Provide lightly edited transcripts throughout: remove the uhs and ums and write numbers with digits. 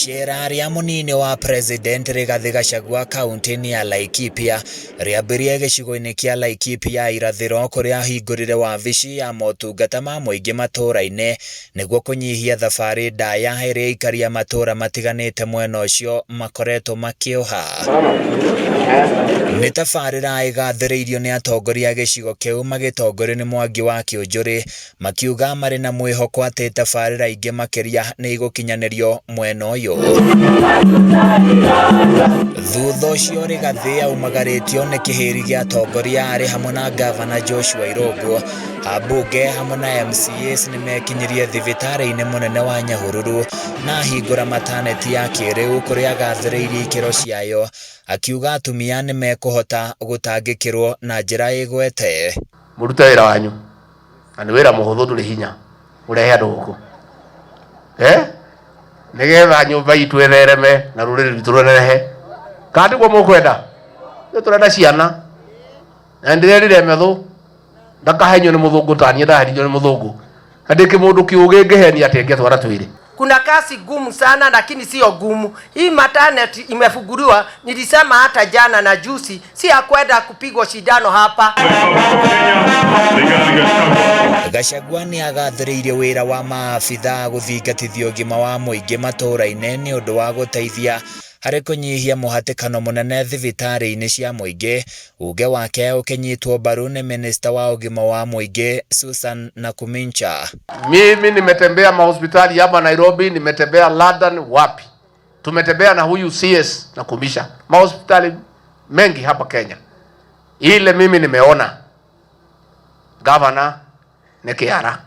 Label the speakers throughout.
Speaker 1: Icera ria munini wa President Rigathi Gachagua kaunti-ini ya Laikipia riambirie gicigo-ini kia Laikipia irathiro kuria hingurire wabici ya motungata ma muingi matura-ini niguo kunyihia thabari ndaya iria aikaria matura matiganite mwena ucio makoretwo makioha. Ni tabarira igathiriirio ni atongoria gicigo kiu magitongorio ni Mwangi wa Kiunjuri makiuga mari na mwihoko ati tabarira ingi makiria ni igukinyanirio mwena uyu. Thutha ucio Rigathi aumagaritio ni kihiri gia atongoria ari hamwe na Gavana Joshua Irungu, ambunge hamwe na MCAs ni mekinyirie thibitari-ini munene wa Nyahururu na hingura mataneti ya kiriu kuria agathiriirie ikiro ciayo, akiuga atumia ni mekuhota gutangikirwo na njira igwete.
Speaker 2: Muruta wira wanyu na ni wira muhuthu nduri hinya urehe andu guku nigetha nyumba itu ethereme na ruriri rwitu runenehe kandi gwo mukwenda ni turenda ciana na ndirerire methu ndakahenyo ni muthungu tani ndahenyo ni muthungu ndiki mundu kiuge ngeheni ati ngetwara twiri.
Speaker 3: Kuna kasi gumu sana lakini sio gumu. Hii maternity imefunguliwa, nilisema hata jana na juzi, si ya kwenda kupigwa shindano hapa.
Speaker 1: Gachagua ni agathiriirie wira wa maabitha guthingatithia ugima wa muingi matura-ini ni undu wa guteithia hari kunyihia muhatikano munene thibitari-ini cia muingi. Uge wake ukinyitwo mbaru ni Minister wa ugima wa muingi Susan Nakumincha.
Speaker 2: Mimi nimetembea mahospitali hapa Nairobi, nimetembea London, wapi tumetembea na huyu CS Nakumincha, mahospitali mengi hapa Kenya. Ile mimi nimeona Governor Nekiara,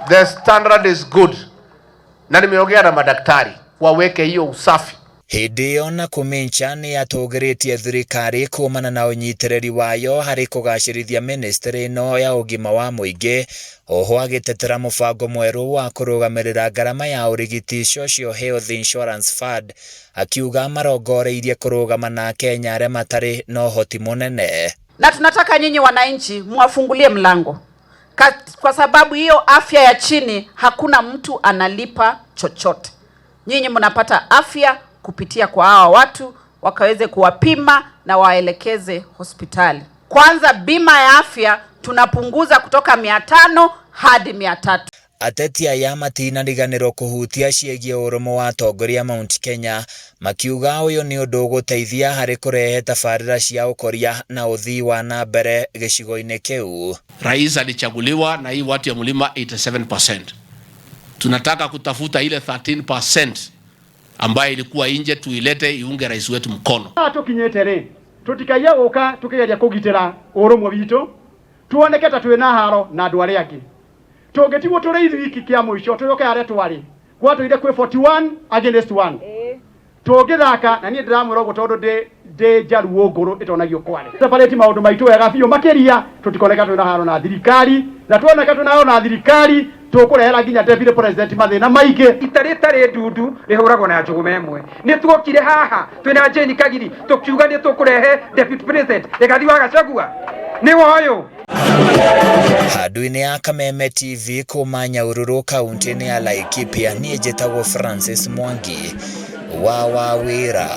Speaker 2: the standard is good, na nimeongea na madaktari waweke hiyo usafi.
Speaker 1: Hindi iyo Nakumincha ni atugiritie thirikari kumana na unyitiriri wayo hari kugacirithia ministry ino ya ugima wa muingi. Oho agitetera mubango mweru wa kurugamirira ngarama ya urigiti Social Health Insurance Fund, akiuga marongoreirie kurugama na Kenya aria matari na uhoti munene.
Speaker 4: Na tunataka nyinyi wananchi muwafungulie mlango, kwa sababu hiyo afya ya chini hakuna mtu analipa chochote. Nyinyi mnapata afya kupitia kwa hawa watu wakaweze kuwapima na waelekeze hospitali. Kwanza bima ya afya tunapunguza kutoka 500 hadi 300.
Speaker 1: Ateti aya matinariganirwo kuhutia ciegie urumo wa atongoria Mount Kenya, makiuga uyu ni undu uguteithia hari kurehe tabarira cia ukoria na uthii wa na mbere gicigo-ini kiu.
Speaker 2: Rais alichaguliwa na hii watu ya mlima 87%. Tunataka kutafuta ile 13% ambayo ilikuwa nje tuilete iunge rais wetu mkono.
Speaker 5: Tukinyete tutikaiya uka tukigeria kugitira urumwe witu tuoneketa twina haro na andu aria angi tungetiwo turi wiki kia mwisho tuyoke aria twari gwatu ire kwi 41 against 1 tungithaka na nie ndiramwira ugo tondu de jaruo nguru itonagio kware separate maundu maitu wega biu makiria tutikoneka twina haro na thirikari na tuoneka twina haro na thirikari tukurehera nginya deputy president mathina maingi
Speaker 6: itari ndundu rihuragwo na njugu memwe ni tuokire haha twina Jane Kagiri tukiuga ni tukurehe deputy president Rigathi wa Gachagua ni woyo.
Speaker 1: Handu-ini ya Kameme TV kuma Nyahururu kaunti-ini ya Laikipia, nie njitagwo Francis Mwangi wa Wawira.